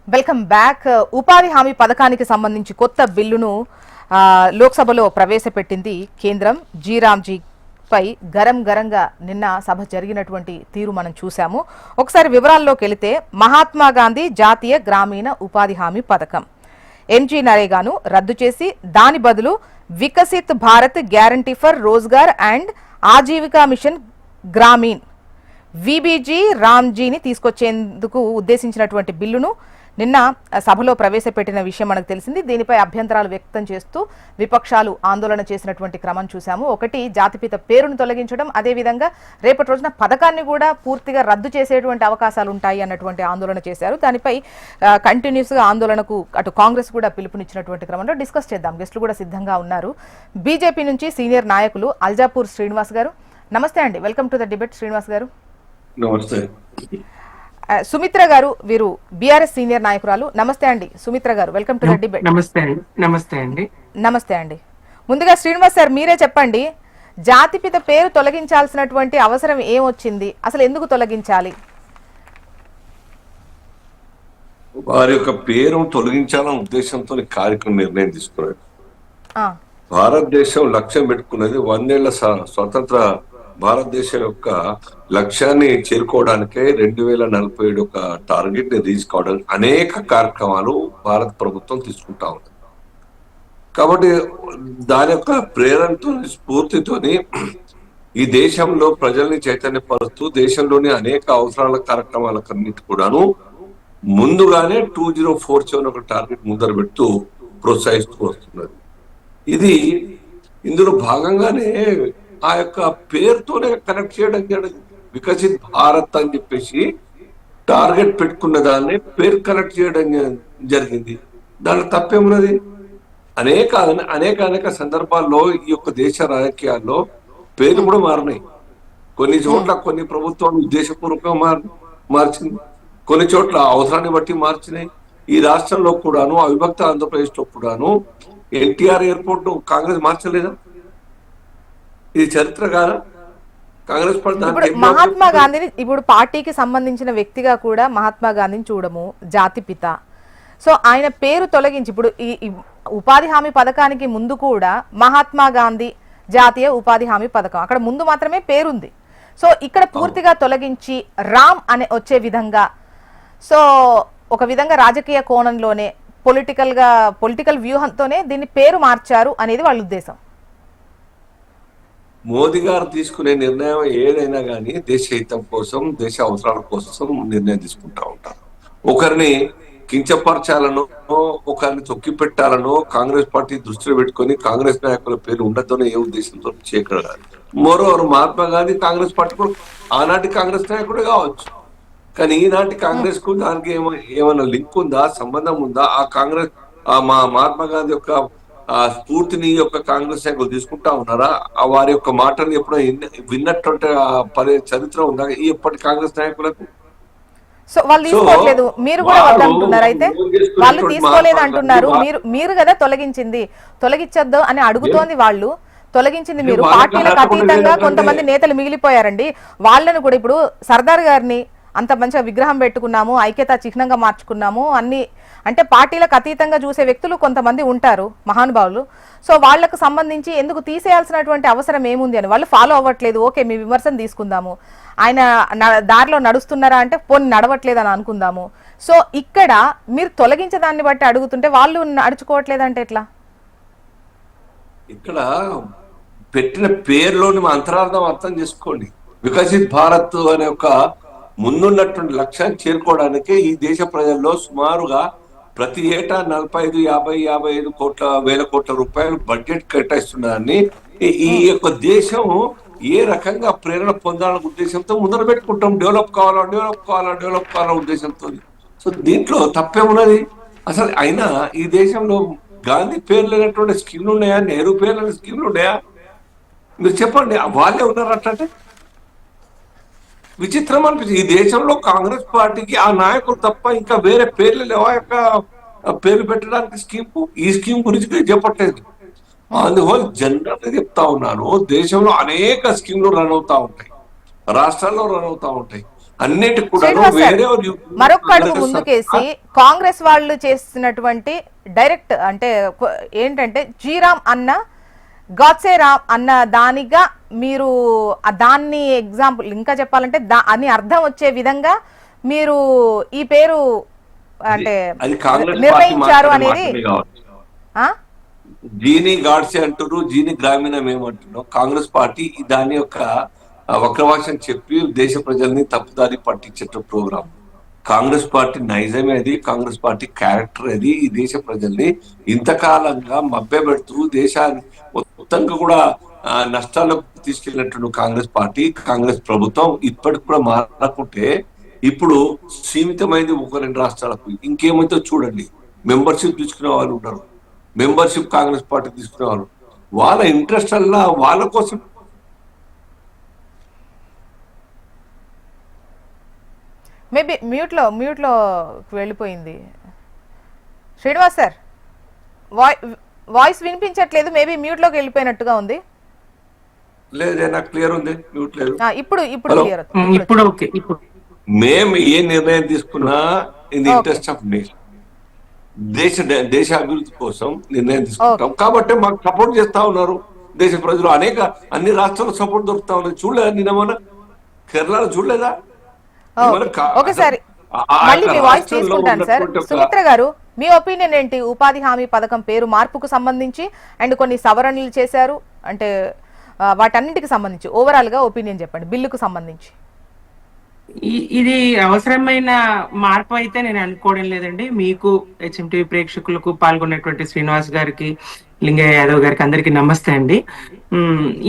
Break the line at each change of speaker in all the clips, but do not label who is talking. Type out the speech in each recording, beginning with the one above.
Welcome back. ఉపాధి హామీ పథకానికి సంబంధించి కొత్త బిల్లును లోక్సభలో ప్రవేశపెట్టింది కేంద్రం. జీరామ్జీ పై గరంగా నిన్న సభ జరిగినటువంటి తీరు మనం చూసాము. ఒకసారి వివరాల్లోకి వెళితే మహాత్మా గాంధీ జాతీయ గ్రామీణ ఉపాధి హామీ పథకం ఎంజీ నరేగాను రద్దు చేసి దాని బదులు Viksit Bharat guarantee for Rozgar and Ajeevika mission Gramin VBG రామ్జీని తీసుకొచ్చేందుకు ఉద్దేశించినటువంటి బిల్లును నిన్న సభలో ప్రవేశపెట్టిన విషయం మనకు తెలిసింది. దీనిపై అభ్యంతరాలు వ్యక్తం చేస్తూ విపక్షాలు ఆందోళన చేసినటువంటి క్రమం చూసాము. ఒకటి, జాతిపిత పేరును తొలగించడం, అదేవిధంగా రేపటి రోజున పథకాన్ని కూడా పూర్తిగా రద్దు చేసేటువంటి అవకాశాలు ఉంటాయి అన్నటువంటి ఆందోళన చేశారు. దానిపై కంటిన్యూస్గా ఆందోళనకు అటు కాంగ్రెస్ కూడా పిలుపునిచ్చినటువంటి క్రమంలో డిస్కస్ చేద్దాం. గెస్టులు కూడా సిద్ధంగా ఉన్నారు. బీజేపీ నుంచి సీనియర్ నాయకులు అల్జాపూర్ శ్రీనివాస్ గారు, నమస్తే అండి. Welcome to the debate. Srinivas గారు
నమస్తే.
సుమిత్ర గారు, వీరు బీఆర్ఎస్ సీనియర్ నాయకురాలు. నమస్తే అండి సుమిత్ర గారు, వెల్కమ్ టు ద డిబేట్.
నమస్తే
అండి. ముందుగా శ్రీనివాస్ సార్, మీరే చెప్పండి, జాతిపిత పేరు తొలగించాల్సినటువంటి అవసరం ఏమొచ్చింది, అసలు ఎందుకు తొలగించాలి?
వారి యొక్క పేరు తొలగించాలన్న ఉద్దేశంతో కార్యక్రమం నిర్ణయం తీసుకున్నారు. భారతదేశం లక్ష్యం పెట్టుకున్నది 100 ఏళ్ల స్వతంత్ర భారతదేశం యొక్క లక్ష్యాన్ని చేరుకోవడానికే 2047 ఒక టార్గెట్ ని రీచ్ కావడానికి అనేక కార్యక్రమాలు భారత ప్రభుత్వం తీసుకుంటా ఉంది. కాబట్టి దాని యొక్క ప్రేరణతో స్ఫూర్తితోని ఈ దేశంలో ప్రజల్ని చైతన్యపరుస్తూ దేశంలోని అనేక అవసరాల కార్యక్రమాలకన్నిటి కూడాను ముందుగానే 2047 ఒక టార్గెట్ ముందర పెడుతూ ప్రోత్సహిస్తూ వస్తున్నది. ఇది ఇందులో భాగంగానే ఆ యొక్క పేరుతోనే కనెక్ట్ చేయడం జరిగింది. వికసిత్ భారత్ అని చెప్పేసి టార్గెట్ పెట్టుకున్న దాన్ని పేరు కనెక్ట్ చేయడం జరిగింది. దాంట్లో తప్పేమున్నది? అనేక సందర్భాల్లో ఈ యొక్క దేశ రాజకీయాల్లో పేర్లు కూడా మారినాయి. కొన్ని చోట్ల కొన్ని ప్రభుత్వాలు ఉద్దేశపూర్వకంగా మార్చింది, కొన్ని చోట్ల అవసరాన్ని బట్టి మార్చినాయి. ఈ రాష్ట్రంలో కూడాను, అవిభక్త ఆంధ్రప్రదేశ్ లో కూడాను ఎన్టీఆర్ ఎయిర్పోర్ట్ కాంగ్రెస్ మార్చలేదా? ఇది చరిత్ర కాదా? కాంగ్రెస్ పార్టీ
మహాత్మా గాంధీని ఇప్పుడు పార్టీకి సంబంధించిన వ్యక్తిగా కూడా మహాత్మా గాంధీని చూడము, జాతిపిత. సో ఆయన పేరు తొలగించి ఇప్పుడు ఈ ఉపాధి హామీ పథకానికి ముందు కూడా మహాత్మా గాంధీ జాతీయ ఉపాధి హామీ పథకం, అక్కడ ముందు మాత్రమే పేరుంది. సో ఇక్కడ పూర్తిగా తొలగించి రామ్ అనే వచ్చే విధంగా, సో ఒక విధంగా రాజకీయ కోణంలోనే పొలిటికల్ వ్యూహంతోనే దీన్ని పేరు మార్చారు అనేది వాళ్ళ ఉద్దేశం.
మోదీ గారు తీసుకునే నిర్ణయం ఏదైనా కానీ దేశ హితం కోసం, దేశ అవసరాల కోసం నిర్ణయం తీసుకుంటా ఉంటారు. ఒకరిని కించపరచాలనో, ఒకరిని తొక్కి పెట్టాలనో కాంగ్రెస్ పార్టీ దృష్టిలో పెట్టుకొని కాంగ్రెస్ నాయకుల పేరు ఉండద్దని ఏ ఉద్దేశంతో చేయగలగాలి. మరోవర్ మహాత్మా గాంధీ కాంగ్రెస్ పార్టీ కూడా ఆనాటి కాంగ్రెస్ నాయకుడు కావచ్చు, కానీ ఈనాటి కాంగ్రెస్ కు దానికి ఏమైనా లింక్ ఉందా, సంబంధం ఉందా? ఆ కాంగ్రెస్ మహాత్మా గాంధీ యొక్క స్ఫూర్తిని యొక్క కాంగ్రెస్ నాయకులు తీసుకుంటా ఉన్నారా? వారి యొక్క మాటలు ఎప్పుడో విన్నటువంటి చరిత్ర ఉందా ఎప్పటి కాంగ్రెస్ నాయకులకు?
సో వాళ్ళు తీసుకోవట్లేదు, మీరు కూడా వద్దంటున్నారు. అయితే వాళ్ళు తీసుకోలేదు అంటున్నారు, మీరు కదా తొలగించొద్దు అని అడుగుతోంది వాళ్ళు. తొలగించింది మీరు. పార్టీలకు అతీతంగా కొంతమంది నేతలు మిగిలిపోయారండి. వాళ్ళను కూడా ఇప్పుడు సర్దార్ గారిని అంత మంచిగా విగ్రహం పెట్టుకున్నాము, ఐక్యతా చిహ్నంగా మార్చుకున్నాము, అన్ని అంటే పార్టీలకు అతీతంగా చూసే వ్యక్తులు కొంతమంది ఉంటారు, మహానుభావులు. సో వాళ్లకు సంబంధించి ఎందుకు తీసేయాల్సినటువంటి అవసరం ఏముంది అని వాళ్ళు ఫాలో అవ్వట్లేదు. ఓకే, మీ విమర్శను తీసుకుందాము. ఆయన దారిలో నడుస్తున్నారా అంటే పోనీ నడవట్లేదు అని అనుకుందాము. సో ఇక్కడ మీరు తొలగించదాన్ని బట్టి అడుగుతుంటే వాళ్ళు నడుచుకోవట్లేదంటే ఎట్లా?
ఇక్కడ పెట్టిన పేరులోని అంతరార్థం అర్థం చేసుకోండి. వికసిత్ భారత్ అనే ఒక ముందున్నటువంటి లక్ష్యాన్ని చేరుకోవడానికి ఈ దేశ ప్రజల్లో సుమారుగా ప్రతి ఏటా 45 వేల కోట్ల రూపాయలు బడ్జెట్ కేటాయిస్తున్నదాన్ని ఈ యొక్క దేశం ఏ రకంగా ప్రేరణ పొందాలనే ఉద్దేశంతో ముందర పెట్టుకుంటాం. డెవలప్ కావాలనే ఉద్దేశంతో. సో దీంట్లో తప్పేమున్నది అసలు? అయినా ఈ దేశంలో గాంధీ పేరు లేనటువంటి స్కీమ్లు ఉన్నాయా? నెహ్రూ పేరు లేని స్కీమ్లు ఉన్నాయా? మీరు చెప్పండి. వాళ్ళే ఉన్నారు అట్లంటే విచిత్రం అనిపించింది. ఈ దేశంలో కాంగ్రెస్ పార్టీకి ఆ నాయకులు తప్ప ఇంకా వేరే పేర్లు లేవా యొక్క పేరు పెట్టడానికి స్కీమ్? ఈ స్కీమ్ గురించి చెప్పట్లేదు. అందువల్ల జనరల్ గా చెప్తా ఉన్నాను, దేశంలో అనేక స్కీమ్లు రన్ అవుతా ఉంటాయి, రాష్ట్రాల్లో రన్ అవుతా ఉంటాయి. అన్నిటి కూడా
శ్రీనివాస్ సార్,
వేరే
మరొక అడుగు ముందుకేసి కాంగ్రెస్ వాళ్ళు చేస్తున్నటువంటి డైరెక్ట్ అంటే ఏంటంటే జీరామ్ అన్న గాడ్సే రామ్ అన్న దానిగా మీరు దాన్ని ఎగ్జాంపుల్ ఇంకా చెప్పాలంటే అని అర్థం వచ్చే విధంగా మీరు ఈ పేరు అంటే నిర్ణయించారు అనేది
జీని గాడ్సే అంటారు, జీని గ్రామీణం ఏమంటున్నాం. కాంగ్రెస్ పార్టీ దాని యొక్క వక్రవాసం చెప్పి దేశ ప్రజల్ని తప్పుదారి పట్టించే ప్రోగ్రాం. కాంగ్రెస్ పార్టీ నైజమే అది, కాంగ్రెస్ పార్టీ క్యారెక్టర్ అది. ఈ దేశ ప్రజల్ని ఇంతకాలంగా మభ్యపెడుతూ దేశాన్ని మొత్తంగా కూడా నష్టాలకు తీసుకెళ్ళినట్టు కాంగ్రెస్ పార్టీ, కాంగ్రెస్ ప్రభుత్వం ఇప్పటికి కూడా మారకుంటే ఇప్పుడు సీమితమైంది 1-2 రాష్ట్రాలకు. ఇంకేమైతే చూడండి, మెంబర్షిప్ తీసుకునే వాళ్ళు ఉంటారు, మెంబర్షిప్ కాంగ్రెస్ పార్టీ తీసుకునే వాళ్ళు, వాళ్ళ ఇంట్రెస్ట్ అలా వాళ్ళ కోసం.
మేబీ మ్యూట్లో వెళ్ళిపోయింది శ్రీనివాస్ సార్, వాయిస్ వినిపించట్లేదు, మేబీ మ్యూట్లోకి వెళ్ళిపోయినట్టుగా ఉంది.
లేదే, నాకు క్లియర్ ఉంది, మ్యూట్ లేదు.
ఇప్పుడు క్లియర్ అవుతుంది.
ఇప్పుడు ఓకే. ఇప్పుడు
మేము ఏ నిర్ణయం తీసుకున్నా in the interest of nation, దేశ అభివృద్ధి కోసం నిర్ణయం తీసుకుంటాం. కాబట్టి మాకు సపోర్ట్ చేస్తా ఉన్నారు దేశ ప్రజలు. అన్ని రాష్ట్రాలకు సపోర్ట్ దొరుకుతా ఉన్నది. చూడలేదా నిన్న మన కేరళలో చూడలేదా?
ఒకసారి మళ్ళీ మీ వాయిస్ తీసుకుంటాను సార్. సుమిత్ర గారు, మీ ఒపీనియన్ ఏంటి ఉపాధి హామీ పథకం పేరు మార్పుకు సంబంధించి అండ్ కొన్ని సవరణలు చేశారు అంటే వాటన్నిటికి సంబంధించి ఓవరాల్ గా ఒపీనియన్ చెప్పండి బిల్లుకు సంబంధించి.
ఇది అవసరమైన మార్పు అయితే నేను అనుకోవడం లేదండి. మీకు హెచ్ఎంటీవీ ప్రేక్షకులకు పాల్గొన్నటువంటి శ్రీనివాస్ గారికి, లింగయ్య యాదవ్ గారికి అందరికి నమస్తే అండి.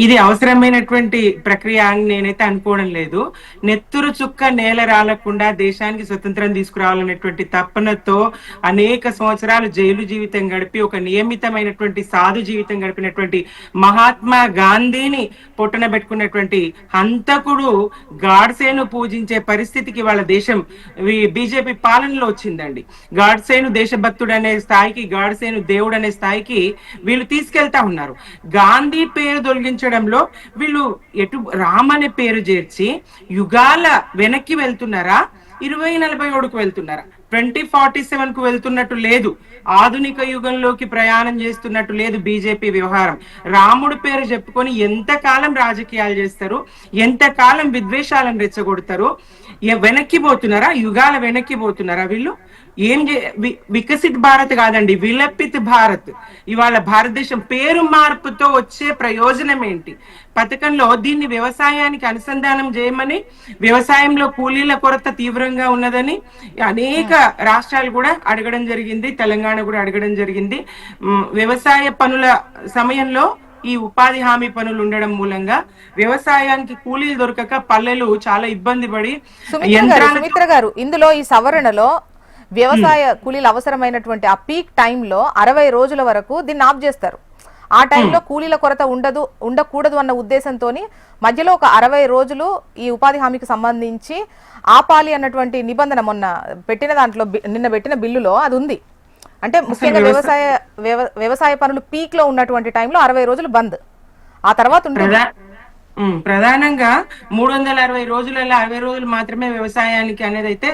ఇది అవసరమైనటువంటి ప్రక్రియ అని నేనైతే అనుకోవడం లేదు. నెత్తురు చుక్క నేల రాలకుండా దేశానికి స్వతంత్రం తీసుకురావాలనేటువంటి తపనతో అనేక సంవత్సరాలు జైలు జీవితం గడిపి ఒక నియమితమైనటువంటి సాధు జీవితం గడిపినటువంటి మహాత్మా గాంధీని పొట్టన పెట్టుకున్నటువంటి హంతకుడు గాడ్సేను పూజించే పరిస్థితికి వాళ్ళ దేశం బీజేపీ పాలనలో వచ్చిందండి. గాడ్సేను దేశభక్తుడు అనే స్థాయికి, గాడ్సేను దేవుడు అనే స్థాయికి వీళ్ళు తీసుకెళ్తా ఉన్నారు. గాంధీ పేరు తొలగించడంలో వీళ్ళు ఎటు రామ్ అనే పేరు చేర్చి యుగాల వెనక్కి వెళ్తున్నారా, 2047కు వెళ్తున్నారా, 2047కు వెళ్తున్నట్టు లేదు. ఆధునిక యుగంలోకి ప్రయాణం చేస్తున్నట్టు లేదు బీజేపీ వ్యవహారం. రాముడు పేరు చెప్పుకొని ఎంతకాలం రాజకీయాలు చేస్తారు, ఎంతకాలం విద్వేషాలను రెచ్చగొడతారు. వెనక్కి పోతున్నారా, యుగాల వెనక్కి పోతున్నారా వీళ్ళు? వికసిత్ భారత్ కాదండి, విలపిత్ భారత్. ఇవాళ భారతదేశం పేరు మార్పుతో వచ్చే ప్రయోజనం ఏంటి? పథకంలో దీన్ని వ్యవసాయానికి అనుసంధానం చేయమని, వ్యవసాయంలో కూలీల కొరత తీవ్రంగా ఉన్నదని అనేక రాష్ట్రాలు కూడా అడగడం జరిగింది, తెలంగాణ కూడా అడగడం జరిగింది. వ్యవసాయ పనుల సమయంలో ఈ ఉపాధి హామీ పనులు ఉండడం మూలంగా వ్యవసాయానికి కూలీలు దొరకక పల్లెలు చాలా ఇబ్బంది పడి.
సుమిత్ర గారు, ఇందులో ఈ సవరణలో వ్యవసాయ కూలీలు అవసరమైనటువంటి ఆ పీక్ టైంలో 60 రోజుల వరకు దీన్ని ఆఫ్ చేస్తారు. ఆ టైంలో కూలీల కొరత ఉండకూడదు అన్న ఉద్దేశంతో మధ్యలో ఒక 60 రోజులు ఈ ఉపాధి హామీకి సంబంధించి ఆపాలి అన్నటువంటి నిబంధన మొన్న పెట్టిన దాంట్లో, నిన్న పెట్టిన బిల్లులో అది ఉంది. అంటే ముఖ్యంగా వ్యవసాయ పనులు పీక్ లో ఉన్నటువంటి టైంలో 60 రోజులు బంద్, ఆ తర్వాత ఉంటుంది.
ప్రధానంగా 360 రోజులలో 60 రోజులు మాత్రమే వ్యవసాయానికి అనేది అయితే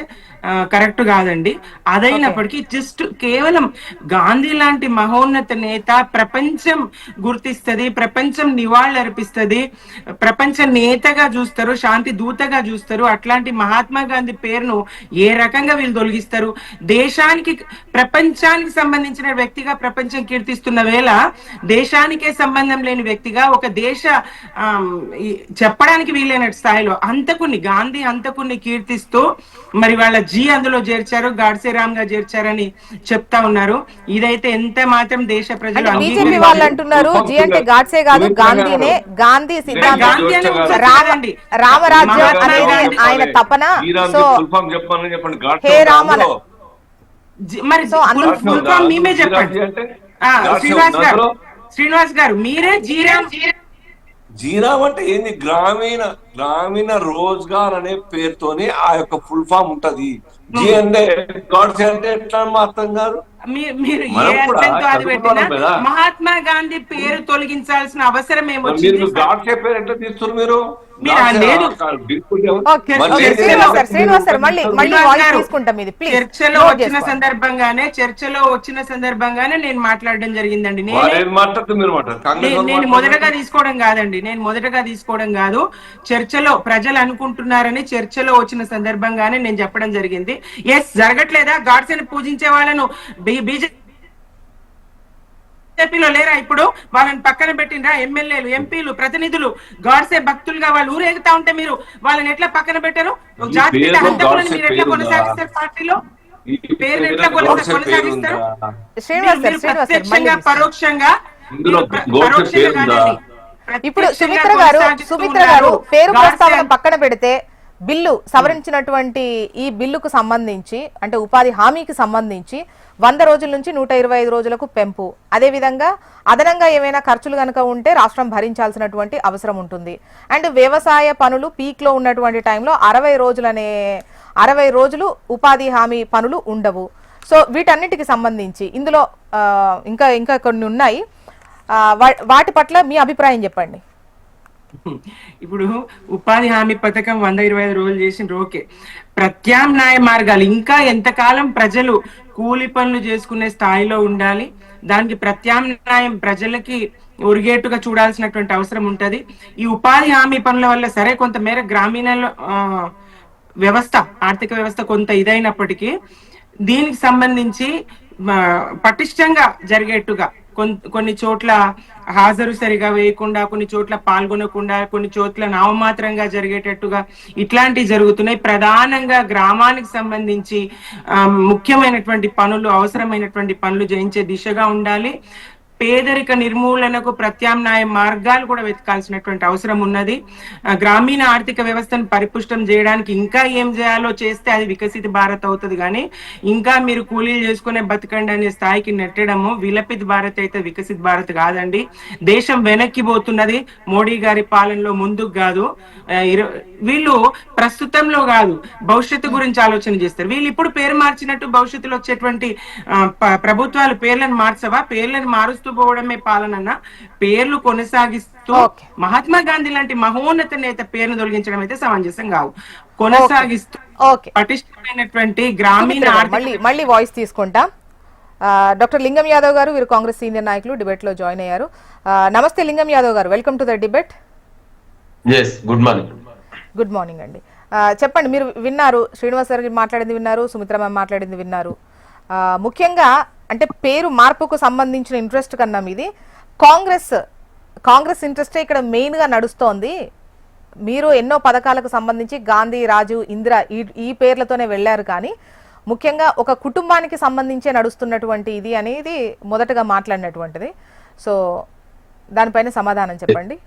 కరెక్ట్ కాదండి. అదైనప్పటికీ జస్ట్ కేవలం గాంధీ లాంటి మహోన్నత నేత ప్రపంచం గుర్తిస్తుంది, ప్రపంచం నివాళులర్పిస్తుంది, ప్రపంచ నేతగా చూస్తారు, శాంతి దూతగా చూస్తారు. అట్లాంటి మహాత్మా గాంధీ పేరును ఏ రకంగా వీళ్ళు తొలగిస్తారు? దేశానికి, ప్రపంచానికి సంబంధించిన వ్యక్తిగా ప్రపంచం కీర్తిస్తున్న వేళ దేశానికే సంబంధం లేని వ్యక్తిగా ఒక దేశ చెప్పడానికి వీలైన స్థాయిలో గాంధీ హంతకుని కీర్తిస్తూ మరి వాళ్ళ అందులో చేర్చారు, గాడ్సే రామ్ గా చేర్చారని చెప్తా ఉన్నారు. ఇదైతే ఎంత మాత్రం దేశ ప్రజలు
బీజేపీ వాళ్ళు అంటున్నారు జీ అంటే గాడ్సే కాదు, గాంధీనే, గాంధీ సిద్ధాంతం, రామరాజ్యం అనేది ఆయన తపన. సో హే రామ,
మరి మేమే చెప్పండి. శ్రీనివాస్ గారు మీరే
జీరామ్ అంటే ఏంది? గ్రామీణ రోజ్గార్ అనే పేరుతోనే ఆ యొక్క ఫుల్ ఫామ్ ఉంటది. జి అంటే గాడ్సే అంటే ఎట్లా అర్థం కాదు.
మీరు ఏ
మనం కూడా
అర్థంతో అది పెట్టినా
చదువుకున్నాం కదా.
మహాత్మా గాంధీ పేరు తొలగించాల్సిన అవసరం ఏమొచ్చింది?
మీరు గాడ్సే పేరు ఎట్లా తీస్తున్నారు మీరు?
లేదు
శ్రీనివాస్ సార్ మళ్ళీ వాయిస్ తీసుకుంటాం ఇది ప్లీజ్.
చర్చలో వచ్చిన సందర్భంగానే నేను మాట్లాడడం జరిగిందండి. నేను మొదటగా తీసుకోవడం కాదు, చర్చలో ప్రజలు అనుకుంటున్నారని చర్చలో వచ్చిన సందర్భంగానే నేను చెప్పడం జరిగింది. ఎస్, జరగట్లేదా? గాడ్సేని పూజించే వాళ్ళను బీజేపీలో లేరా? ఇప్పుడు వాళ్ళని పక్కన పెట్టినరా? ఎమ్మెల్యేలు, ఎంపీలు, ప్రతినిధులు గాడ్సే భక్తులుగా వాళ్ళు ఊరేగుతా ఉంటే మీరు వాళ్ళని ఎట్లా పక్కన పెట్టారు? జాతిపిత హంతకులను మీరు ఎట్లా కొనసాగిస్తారు? పార్టీలో పేరు ఎట్లా కొనసాగిస్తారు? ప్రత్యక్షంగా పరోక్షంగా
ఇప్పుడు సుమిత్ర గారు పేరు ప్రస్తావన పక్కన పెడితే బిల్లు సవరించినటువంటి ఈ బిల్లుకు సంబంధించి అంటే ఉపాధి హామీకి సంబంధించి 100 రోజుల నుంచి 125 రోజులకు పెంపు, అదేవిధంగా అదనంగా ఏమైనా ఖర్చులు కనుక ఉంటే రాష్ట్రం భరించాల్సినటువంటి అవసరం ఉంటుంది. అండ్ వ్యవసాయ పనులు పీక్ లో ఉన్నటువంటి టైంలో 60 రోజులు ఉపాధి హామీ పనులు ఉండవు. సో వీటన్నిటికి సంబంధించి ఇందులో ఇంకా కొన్ని ఉన్నాయి, వాటి పట్ల మీ అభిప్రాయం చెప్పండి.
ఇప్పుడు ఉపాధి హామీ పథకం 125 రోజులు చేసిన ఓకే, ప్రత్యామ్నాయ మార్గాలు ఇంకా ఎంతకాలం ప్రజలు కూలి పనులు చేసుకునే స్థాయిలో ఉండాలి, దానికి ప్రత్యామ్నాయం ప్రజలకి ఒరిగేట్టుగా చూడాల్సినటువంటి అవసరం ఉంటది. ఈ ఉపాధి హామీ పనుల వల్ల సరే కొంతమేర గ్రామీణ వ్యవస్థ, ఆర్థిక వ్యవస్థ కొంత ఇదైనప్పటికీ దీనికి సంబంధించి పటిష్టంగా జరిగేట్టుగా కొన్ని చోట్ల హాజరు సరిగా వేయకుండా, కొన్ని చోట్ల పాల్గొనకుండా, కొన్ని చోట్ల నామమాత్రంగా జరిగేటట్టుగా ఇట్లాంటివి జరుగుతున్నాయి. ప్రధానంగా గ్రామానికి సంబంధించి ముఖ్యమైనటువంటి పనులు, అవసరమైనటువంటి పనులు చేయించే దిశగా ఉండాలి. పేదరిక నిర్మూలనకు ప్రత్యామ్నాయ మార్గాలు కూడా వెతకాల్సినటువంటి అవసరం ఉన్నది. గ్రామీణ ఆర్థిక వ్యవస్థను పరిపుష్టం చేయడానికి ఇంకా ఏం చేయాలో చేస్తే అది వికసిత భారత్ అవుతుంది. కానీ ఇంకా మీరు కూలీలు చేసుకునే బతకండి అనే స్థాయికి నెట్టడము విలపిత భారత్ అయితే వికసిత భారత్ కాదండి. దేశం వెనక్కి పోతున్నది, మోడీ గారి పాలనలో ముందుకు కాదు. వీళ్ళు ప్రస్తుతంలో కాదు, భవిష్యత్తు గురించి ఆలోచన చేస్తారు. వీళ్ళు ఇప్పుడు పేరు మార్చినట్టు భవిష్యత్తులో వచ్చేటువంటి ప్రభుత్వాలు పేర్లను మార్చవా? పేర్లను మారుస్తూ పోవడమే పాలన. పేర్లు కొనసాగిస్తూ మహాత్మా గాంధీ లాంటి మహోన్నత నేత పేరును తొలగించడం అయితే సమంజసం కావు. కొనసాగిస్తూ పటిష్టమైనటువంటి గ్రామీణ
మళ్ళీ వాయిస్ తీసుకుంటాం. డాక్టర్ లింగం యాదవ్ గారు, వీరు కాంగ్రెస్ సీనియర్ నాయకులు, డిబేట్ లో జాయిన్ అయ్యారు. నమస్తే లింగం యాదవ్ గారు, welcome to the debate. Good morning అండి. చెప్పండి, మీరు విన్నారు, శ్రీనివాస్ గారు మాట్లాడింది విన్నారు, సుమిత్ర మ్యామ్ మాట్లాడింది విన్నారు. ముఖ్యంగా అంటే పేరు మార్పుకు సంబంధించిన ఇంట్రెస్ట్ కన్నా మీది కాంగ్రెస్ ఇంట్రెస్టే ఇక్కడ మెయిన్ గా నడుస్తోంది. మీరు ఎన్నో పథకాలకు సంబంధించి గాంధీ, రాజీవ్, ఇందిరా ఈ పేర్లతోనే వెళ్ళారు, కానీ ముఖ్యంగా ఒక కుటుంబానికి సంబంధించే నడుస్తున్నటువంటి ఇది అనేది మొదటగా మాట్లాడినటువంటిది. సో దానిపైన సమాధానం చెప్పండి.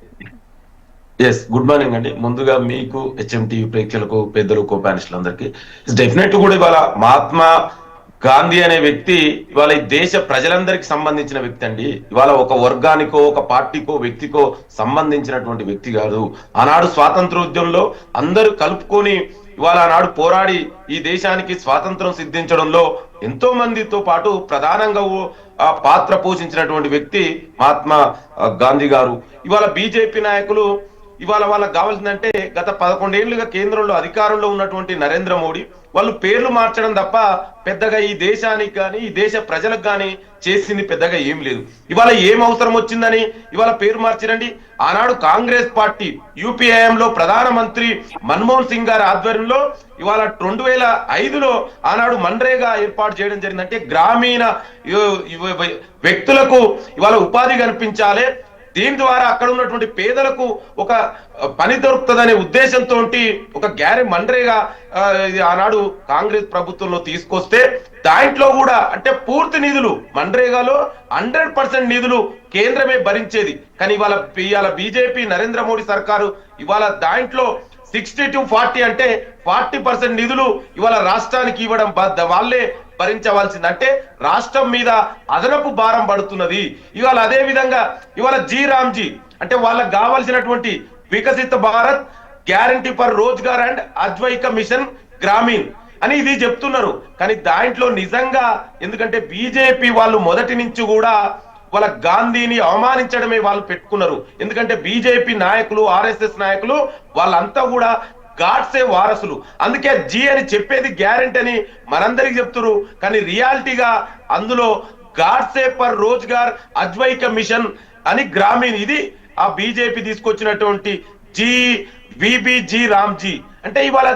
గుడ్ మార్నింగ్ అండి. ముందుగా మీకు, హెచ్ఎంటీవీ ప్రేక్షకులకు, పెద్దలు, కోపానిస్టులందరికీ డెఫినెట్ కూడా ఇవాళ మహాత్మా గాంధీ అనే వ్యక్తి ఇవాళ ఈ దేశ ప్రజలందరికీ సంబంధించిన వ్యక్తి అండి. ఇవాళ ఒక వర్గానికో, ఒక పార్టీకో, వ్యక్తికో సంబంధించినటువంటి వ్యక్తి కాదు. ఆనాడు స్వాతంత్రోద్యమంలో అందరూ కలుపుకొని ఇవాళ ఆనాడు పోరాడి ఈ దేశానికి స్వాతంత్రం సిద్ధించడంలో ఎంతో మందితో పాటు ప్రధానంగా పాత్ర పోషించినటువంటి వ్యక్తి మహాత్మా గాంధీ గారు. ఇవాళ బీజేపీ నాయకులు ఇవాళ వాళ్ళకి కావాల్సిందంటే గత 11 ఏళ్లుగా కేంద్రంలో అధికారంలో ఉన్నటువంటి నరేంద్ర మోడీ వాళ్ళు పేర్లు మార్చడం తప్ప పెద్దగా ఈ దేశానికి కానీ ఈ దేశ ప్రజలకు కానీ చేసింది పెద్దగా ఏం లేదు. ఇవాళ ఏం అవసరం వచ్చిందని ఇవాళ పేరు మార్చిరండి. ఆనాడు కాంగ్రెస్ పార్టీ యూపీఏఎంలో ప్రధానమంత్రి మన్మోహన్ సింగ్ గారి ఆధ్వర్యంలో ఇవాళ 2005లో ఆనాడు మన్రేగా ఏర్పాటు చేయడం జరిగిందంటే గ్రామీణ వ్యక్తులకు ఇవాళ ఉపాధి కల్పించాలి, దీని ద్వారా అక్కడ ఉన్నటువంటి పేదలకు ఒక పని దొరుకుతుందనే ఉద్దేశంతో ఒక మన్రేగా ఆనాడు కాంగ్రెస్ ప్రభుత్వంలో తీసుకొస్తే దాంట్లో కూడా అంటే పూర్తి నిధులు మన్రేగాలో 100% నిధులు కేంద్రమే భరించేది. కానీ ఇవాళ బీజేపీ నరేంద్ర మోడీ సర్కారు ఇవాళ దాంట్లో 60-40 అంటే 40% నిధులు ఇవాళ రాష్ట్రానికి ఇవ్వడం వాళ్ళే భరించవలసింది. అంటే రాష్ట్రం మీద అదనపు భారం పడుతున్నది. ఇవాళ అదే విధంగా ఇవాళ జీ రామ్జీ అంటే వాళ్ళకి కావాల్సినటువంటి Viksit Bharat guarantee for Rozgar and Ajeevika mission Gramin అని ఇది చెప్తున్నారు. కానీ దాంట్లో నిజంగా ఎందుకంటే బీజేపీ వాళ్ళు మొదటి నుంచి కూడా వాళ్ళ గాంధీని అవమానించడమే వాళ్ళు పెట్టుకున్నారు. ఎందుకంటే బీజేపీ నాయకులు, ఆర్ఎస్ఎస్ నాయకులు వాళ్ళంతా కూడా గాడ్సే వారసులు. అందుకే జీ అని చెప్పేది గ్యారెంటీ అని మనందరికి చెప్తున్నారు. కానీ రియాలిటీగా అందులో గాడ్సే ఫర్ రోజ్గార్ అజ్వైక మిషన్ అని గ్రామీణ్, ఇది ఆ బీజేపీ తీసుకొచ్చినటువంటి జీ రామ్జీ. అంటే ఇవాళ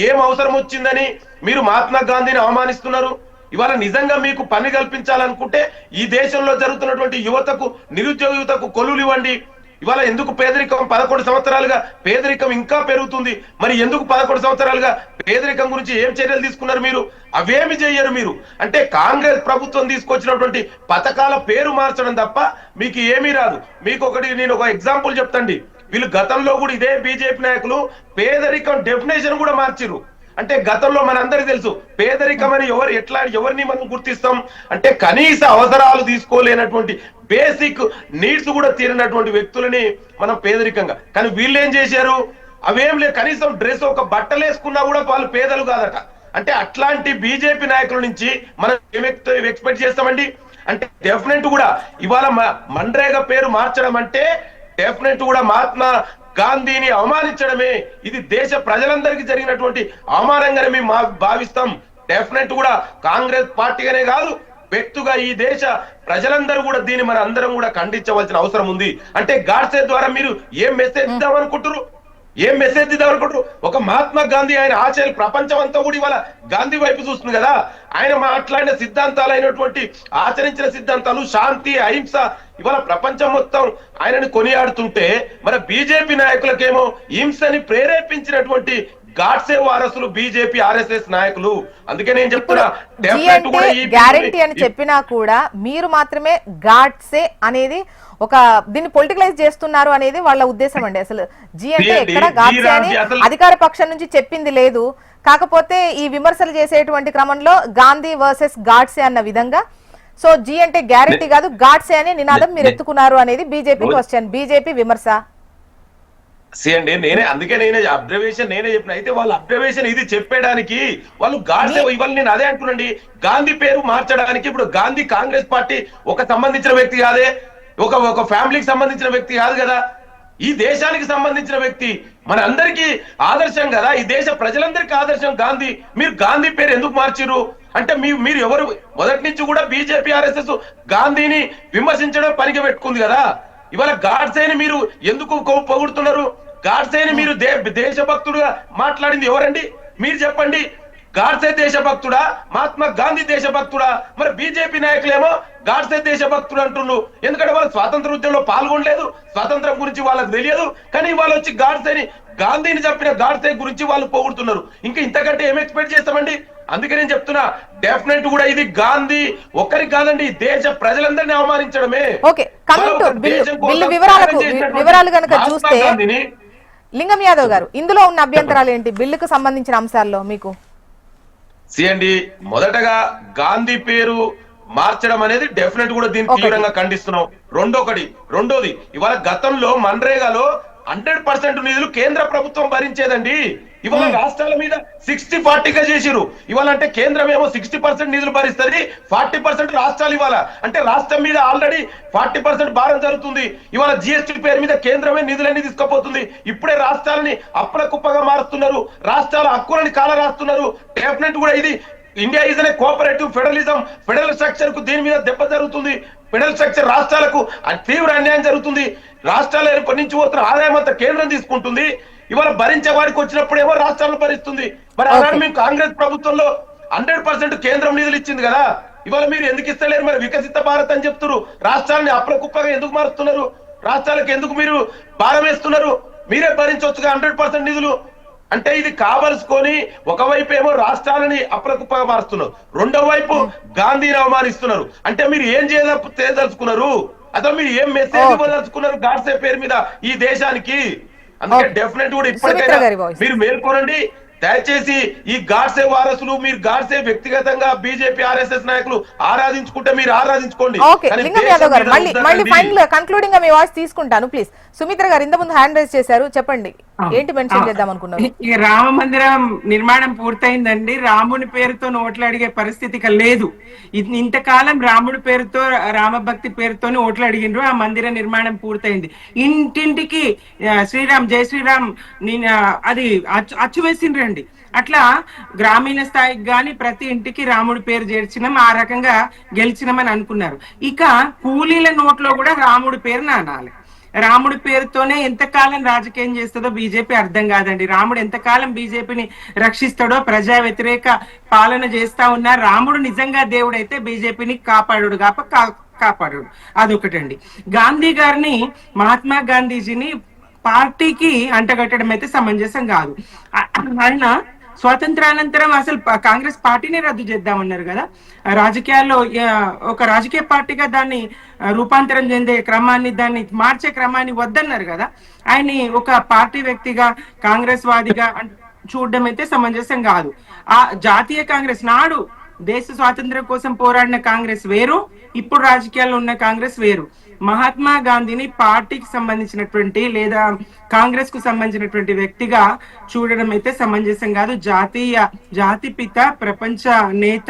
ఏం అవసరం వచ్చిందని మీరు మహాత్మా గాంధీని అవమానిస్తున్నారు? ఇవాళ నిజంగా మీకు పని కల్పించాలనుకుంటే ఈ దేశంలో జరుగుతున్నటువంటి యువతకు, నిరుద్యోగ యువతకు కొలువులు ఇవ్వండి. ఇవాళ ఎందుకు పేదరికం 11 సంవత్సరాలుగా పేదరికం ఇంకా పెరుగుతుంది? మరి ఎందుకు 11 సంవత్సరాలుగా పేదరికం గురించి ఏం చర్యలు తీసుకున్నారు మీరు? అవేమి చెయ్యరు మీరు. అంటే కాంగ్రెస్ ప్రభుత్వం తీసుకొచ్చినటువంటి పథకాల పేరు మార్చడం తప్ప మీకు ఏమీ రాదు. మీకు నేను ఒక ఎగ్జాంపుల్ చెప్తాండి. వీళ్ళు గతంలో కూడా ఇదే బీజేపీ నాయకులు పేదరికం డెఫినేషన్ కూడా మార్చిరు. అంటే గతంలో మనందరికీ తెలుసు పేదరికం అని ఎవరిని మనం గుర్తిస్తాం అంటే కనీస అవసరాలు తీసుకోలేనటువంటి బేసిక్ నీడ్స్ కూడా తీరినటువంటి వ్యక్తులని మనం పేదరికంగా. కానీ వీళ్ళు ఏం చేశారు? అవేం లేదు, కనీసం డ్రెస్ ఒక బట్టలు వేసుకున్నా కూడా వాళ్ళు పేదలు కాదట. అంటే అట్లాంటి బీజేపీ నాయకుల నుంచి మనం ఎక్స్పెక్ట్ చేస్తామండి? అంటే డెఫినెట్ కూడా ఇవాళ మన్రేగా పేరు మార్చడం అంటే డెఫినెట్ కూడా మహాత్మా గాంధీని అవమానించడమే. ఇది దేశ ప్రజలందరికీ జరిగినటువంటి అవమానంగానే మేము భావిస్తాం. డెఫినెట్ కూడా కాంగ్రెస్ పార్టీగానే కాదు, వ్యక్తిగా ఈ దేశ ప్రజలందరూ కూడా దీన్ని మన అందరం కూడా ఖండించవలసిన అవసరం ఉంది. అంటే గాడ్సే ద్వారా మీరు ఏం మెసేజ్ ఇద్దామనుకుంటారు? ఒక మహాత్మా గాంధీ ఆయన ఆశయాలు ప్రపంచం అంతా కూడా ఇవాళ గాంధీ వైపు చూస్తుంది కదా. ఆయన మాట్లాడిన సిద్ధాంతాలు అయినటువంటి ఆచరించిన సిద్ధాంతాలు శాంతి, అహింస ఇవాళ ప్రపంచం మొత్తం ఆయనని కొనియాడుతుంటే మన బీజేపీ నాయకులకేమో హింసని ప్రేరేపించినటువంటి గాడ్సే వారసులు బీజేపీ, ఆర్ఎస్ఎస్ నాయకులు. అందుకే నేను చెప్తున్నా
గ్యారంటీ అని చెప్పినా కూడా మీరు మాత్రమే గాడ్సే అనేది ఒక దీన్ని పొలిటికలైజ్ చేస్తున్నారు అనేది వాళ్ళ ఉద్దేశం అండి. అసలు జీ అంటే ఎక్కడ గాడ్సే అని అధికార పక్షం నుంచి చెప్పింది లేదు. కాకపోతే ఈ విమర్శలు చేసేటువంటి క్రమంలో గాంధీ వర్సెస్ గాడ్సే అన్న విధంగా సో జీ అంటే గ్యారంటీ కాదు గాడ్సే అని నినాదం మీరు ఎత్తుకున్నారు అనేది బీజేపీ క్వశ్చన్, బీజేపీ విమర్శ.
అండి అందుకే అబ్జర్వేషన్ నేనే చెప్పిన. అయితే వాళ్ళ అబ్జర్వేషన్ ఇది చెప్పడానికి వాళ్ళు గాడ్సే ఇవాళ నేను అదే అంటున్నాండి. గాంధీ పేరు మార్చడానికి ఇప్పుడు గాంధీ కాంగ్రెస్ పార్టీ ఒక సంబంధించిన వ్యక్తి కాదే, ఒక ఫ్యామిలీకి సంబంధించిన వ్యక్తి కాదు కదా, ఈ దేశానికి సంబంధించిన వ్యక్తి, మన అందరికీ ఆదర్శం కదా, ఈ దేశ ప్రజలందరికీ ఆదర్శం గాంధీ. మీరు గాంధీ పేరు ఎందుకు మార్చిరు? అంటే మీరు ఎవరు మొదటి నుంచి కూడా బీజేపీ, ఆర్ఎస్ఎస్ గాంధీని విమర్శించడం పనికి పెట్టుకుంది కదా. ఇవాళ గాడ్సేని మీరు ఎందుకు పొగుడుతున్నారు? గాడ్సేని మీరు దేశభక్తుడుగా మాట్లాడింది ఎవరండి? మీరు చెప్పండి. గాడ్సే దేశభక్తుడా, మహాత్మా గాంధీ దేశభక్తుడా? మరి బీజేపీ నాయకులేమో గాడ్సే దేశభక్తుడు అంటున్నారు. ఎందుకంటే వాళ్ళు స్వాతంత్ర ఉద్యమంలో పాల్గొనలేదు, స్వాతంత్రం గురించి వాళ్ళకి తెలియదు. కానీ వాళ్ళు వచ్చి గాంధీని చెప్పిన గాడ్సే గురించి వాళ్ళు పొగుడుతున్నారు. ఇంకా ఇంతకంటే ఏం ఎక్స్పెక్ట్ చేస్తామండి? అందుకే నేను చెప్తున్నా డెఫినెట్ కూడా ఇది గాంధీ ఒక్కరికి కాదండి, దేశ ప్రజలందరినీ అవమానించడమే.
ఓకే, కమింగ్ టు బిల్లు వివరాలు కనుక చూస్తే లింగం యాదవ్ గారు ఇందులో ఉన్న అభ్యంతరాలు ఏంటి బిల్లుకు సంబంధించిన అంశాల్లో మీకు?
అండి మొదటగా గాంధీ పేరు మార్చడం అనేది డెఫినెట్ కూడా దీన్ని తీవ్రంగా ఖండిస్తున్నాం. రెండోది ఇవాళ గతంలో మన్రేగాలో 100% నిధులు కేంద్ర ప్రభుత్వం భరించేదండి. ఇవాళ రాష్ట్రాల మీద 60-40గా చేసిరు. ఇవాళ అంటే కేంద్రం ఏమో 60% నిధులు భరిస్తుంది, 40% రాష్ట్రాలు ఇవ్వాల. అంటే రాష్ట్రం మీద ఆల్రెడీ 40% భారం జరుగుతుంది. ఇవాళ జిఎస్టీ పేరు మీద కేంద్రమే నిధులన్నీ తీసుకుపోతుంది. ఇప్పుడే రాష్ట్రాలని అప్పుల కుప్పగా మారుస్తున్నారు, రాష్ట్రాల హక్కులని కాల రాస్తున్నారు. డెఫినెట్ కూడా ఇది ఇండియా ఈజ్ అనే కోఆపరేటివ్ ఫెడరలిజం, ఫెడరల్ స్ట్రక్చర్ కు దీని మీద దెబ్బ జరుగుతుంది. ఫెడరల్ స్ట్రక్చర్ రాష్ట్రాలకు తీవ్ర అన్యాయం జరుగుతుంది. రాష్ట్రాల నుంచి పోతున్న ఆదాయం అంతా కేంద్రం తీసుకుంటుంది. ఇవాళ భరించే వాడికి వచ్చినప్పుడు ఏమో రాష్ట్రాలను భరిస్తుంది. మరి అలాగే మేము కాంగ్రెస్ ప్రభుత్వంలో 100% కేంద్రం నిధులు ఇచ్చింది కదా. ఇవాళ మీరు ఎందుకు ఇస్తలేరు? మరి వికసిత భారత్ అని చెప్తున్నారు, రాష్ట్రాలని అప్పుల కుప్పగా ఎందుకు మారుస్తున్నారు? రాష్ట్రాలకు ఎందుకు మీరు భారం వేస్తున్నారు? మీరే భరించవచ్చుగా 100% నిధులు. అంటే ఇది కావలసుకొని ఒకవైపు ఏమో రాష్ట్రాలని అప్రకుప్పగా మారుస్తున్నారు, రెండో వైపు గాంధీని అవమానిస్తున్నారు. అంటే మీరు ఏం చేయదలుచుకున్నారు? అసలు మీరు ఏం మెసేజ్ ఇవ్వదలుచుకున్నారు గాడ్సే పేరు మీద ఈ దేశానికి? అందుకే డెఫినెట్ కూడా ఇప్పటికైనా మీరు మేల్కోనండి. దయచేసి ఈ గాడ్సే వారసులు, మీరు గాడ్సే వ్యక్తిగతంగా బీజేపీ ఆర్ఎస్ఎస్ నాయకులు ఆరాధించుకుంటే మీరు ఆరాధించుకోండి.
ఓకే, లింగం యాదవ్ గారు మళ్ళీ ఫైనల్ కన్క్లూడింగ్ గా మీ వాయిస్ తీసుకుంటాను ప్లీజ్. సుమిత్ర గారు ఇంత ముందు హ్యాండ్ రైజ్ చేశారు, చెప్పండి ఏంటి మెన్షన్ చేద్దాం అనుకున్నారు?
ఈ రామ మందిరం నిర్మాణం పూర్తయిందండి. రాముని పేరుతో ఓట్లు అడిగే పరిస్థితి ఇక లేదు. ఇంతకాలం రాముడి పేరుతో, రామభక్తి పేరుతోనే ఓట్లు అడిగిండ్రు. ఆ మందిర నిర్మాణం పూర్తయింది. ఇంటింటికి శ్రీరామ్ జై శ్రీరామ్ అది అచ్చు వేసిండ్రండి. అట్లా గ్రామీణ స్థాయికి గాని ప్రతి ఇంటికి రాముడి పేరు చేర్చినాం, ఆ రకంగా గెలిచినామని అనుకున్నారు. ఇక కూలీల నోట్లో కూడా రాముడి పేరు నానాలి. రాముడి పేరుతోనే ఎంతకాలం రాజకీయం చేస్తుందో బీజేపీ అర్థం కాదండి. రాముడు ఎంతకాలం బీజేపీని రక్షిస్తాడో, ప్రజా వ్యతిరేక పాలన చేస్తా ఉన్నా రాముడు నిజంగా దేవుడైతే బీజేపీని కాపాడు కాపాడు. అదొకటండి. గాంధీ గారిని, మహాత్మా గాంధీజీని పార్టీకి అంటగట్టడం అయితే సమంజసం కాదు. ఆయన స్వాతంత్రానంతరం అసలు కాంగ్రెస్ పార్టీని రద్దు చేద్దామన్నారు కదా. రాజకీయాల్లో ఒక రాజకీయ పార్టీగా దాన్ని రూపాంతరం చెందే క్రమాన్ని, దాన్ని మార్చే క్రమాన్ని వద్దన్నారు కదా. ఆయన్ని ఒక పార్టీ వ్యక్తిగా, కాంగ్రెస్ వాదిగా చూడడం అయితే సమంజసం కాదు. ఆ జాతీయ కాంగ్రెస్ నాడు దేశ స్వాతంత్ర్యం కోసం పోరాడిన కాంగ్రెస్ వేరు, ఇప్పుడు రాజకీయాల్లో ఉన్న కాంగ్రెస్ వేరు. మహాత్మా గాంధీని పార్టీకి సంబంధించినటువంటి లేదా కాంగ్రెస్ కు సంబంధించినటువంటి వ్యక్తిగా చూడడం అయితే సమంజసం కాదు. జాతిపిత, ప్రపంచ నేత,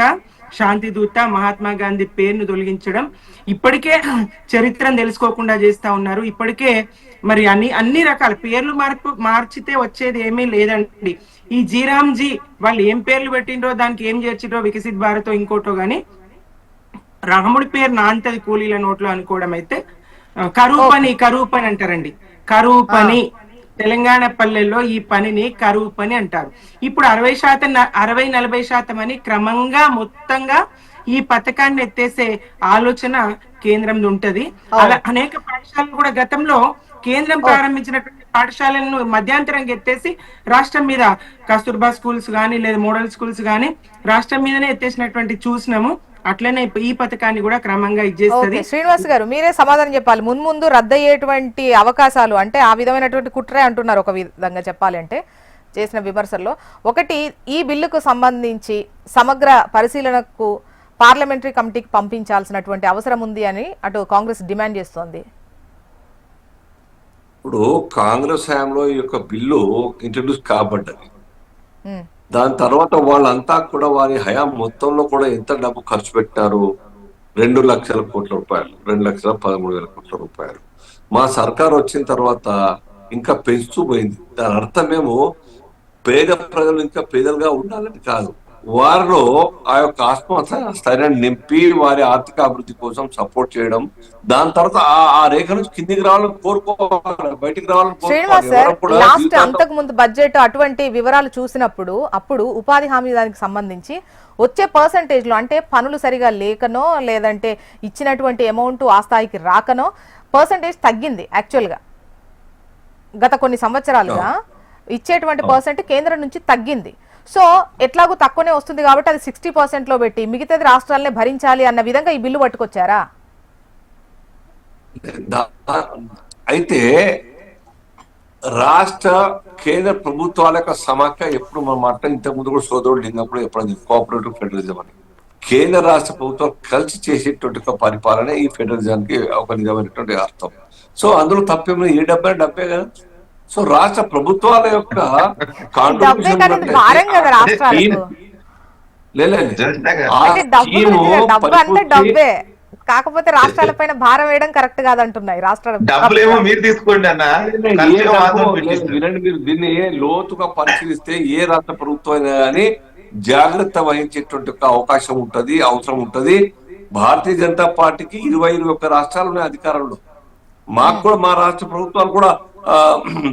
శాంతి దూత మహాత్మా గాంధీ పేరును తొలగించడం, ఇప్పటికే చరిత్రను తెలుసుకోకుండా చేస్తా ఉన్నారు. ఇప్పటికే మరి అన్ని రకాల పేర్లు మార్చితే వచ్చేది ఏమీ లేదండి. ఈ జీరామ్జీ వాళ్ళు ఏం పేర్లు పెట్టిండ్రో, దానికి ఏం చేర్చిండ్రో, వికసిత్ భారతో ఇంకోటో గాని రాముడి పేరు నాంతది కూలీల నోట్లో అనుకోవడం అయితే కరువు పని అంటారండి. కరువు పని, తెలంగాణ పల్లెల్లో ఈ పనిని కరువు పని అంటారు. ఇప్పుడు 60-40% అని క్రమంగా మొత్తంగా ఈ పథకాన్ని ఎత్తేసే ఆలోచన కేంద్రం ఉంటది. అలా అనేక పాఠశాలలు కూడా గతంలో కేంద్రం ప్రారంభించినటువంటి పాఠశాలను మధ్యాంతరంగా ఎత్తేసి రాష్ట్రం మీద కస్తూర్బా స్కూల్స్ గానీ లేదా మోడల్ స్కూల్స్ గానీ రాష్ట్రం మీదనే ఎత్తేసినటువంటి చూసినాము. అట్లనే ఈ పథకాన్ని కూడా క్రమంగా ఇచ్చేస్తుంది.
శ్రీనివాస్ గారు మీరే సమాధానం చెప్పాలి. ముందు రద్దయ్యేటువంటి అవకాశాలు అంటే ఆ విధమైనటువంటి కుట్రే అంటున్నారు. ఒక విధంగా చెప్పాలి అంటే చేసిన విమర్శల్లో ఒకటి, ఈ బిల్లుకు సంబంధించి సమగ్ర పరిశీలనకు పార్లమెంటరీ కమిటీకి పంపించాల్సినటువంటి అవసరం ఉంది అని అటు కాంగ్రెస్ డిమాండ్ చేస్తోంది.
ఇప్పుడు కాంగ్రెస్ హయాంలో ఈ యొక్క బిల్లు ఇంట్రడ్యూస్ కాబడ్డది. దాని తర్వాత వాళ్ళంతా కూడా వారి హయాం మొత్తంలో కూడా ఎంత డబ్బు ఖర్చు పెట్టారు? 2 లక్షల కోట్ల రూపాయలు, 2,13,000 కోట్ల రూపాయలు. మా సర్కార్ వచ్చిన తర్వాత ఇంకా పెంచుతూ పోయింది. దాని అర్థమేమో పేద ప్రజలు ఇంకా పేదలుగా ఉండాలని కాదు, వారిలో ఆ యొక్క ఆత్మస్థైర్యాన్ని నింపి వారి ఆర్థిక అభివృద్ధి కోసం సపోర్ట్ చేయడం, దాని తర్వాత ఆ రేఖ నుంచి కిందికి రావాలని కోరుకోవాలి, బయటికి
శ్రీనివాస్ సార్, లాస్ట్ అంతకు ముందు బడ్జెట్ అటువంటి వివరాలు చూసినప్పుడు అప్పుడు ఉపాధి హామీ దానికి సంబంధించి వచ్చే పర్సంటేజ్ లో అంటే పనులు సరిగా లేకనో లేదంటే ఇచ్చినటువంటి అమౌంట్ ఆ స్థాయికి రాకనో పర్సంటేజ్ తగ్గింది. యాక్చువల్ గా గత కొన్ని సంవత్సరాలుగా ఇచ్చేటువంటి పర్సెంట్ కేంద్రం నుంచి తగ్గింది. సో ఎట్లాగూ తక్కువనే వస్తుంది కాబట్టి అది 60% లో పెట్టి మిగతాది రాష్ట్రాలనే భరించాలి అన్న విధంగా ఈ బిల్లు పట్టుకొచ్చారా?
అయితే రాష్ట్ర కేంద్ర ప్రభుత్వాల యొక్క సమాఖ్య ఎప్పుడు మన మాట ఇంతకు ముందు కూడా సోదరుడు లింగప్పుడు ఎప్పుడు కోఆపరేటివ్ ఫెడరలిజం అని కేంద్ర రాష్ట్ర ప్రభుత్వాలు కలిసి చేసేటువంటి పరిపాలన ఈ ఫెడరలిజానికి ఒక నిజమైనటువంటి అర్థం. సో అందులో తప్పేమో ఏ డబ్బే కదా. సో రాష్ట్ర ప్రభుత్వాల యొక్క
కాకపోతే రాష్ట్రాల పైన భారం వేయడం కరెక్ట్ కాదంటున్నాయి రాష్ట్రాలు.
వినండి, మీరు దీన్ని లోతుగా పరిశీలిస్తే ఏ రాష్ట్ర ప్రభుత్వం అయినా కానీ జాగ్రత్త వహించేటువంటి అవకాశం ఉంటది, అవసరం ఉంటది. భారతీయ జనతా పార్టీకి 20-21 రాష్ట్రాలు ఉన్నాయి అధికారంలో. మాకు కూడా మా రాష్ట్ర ప్రభుత్వాలు కూడా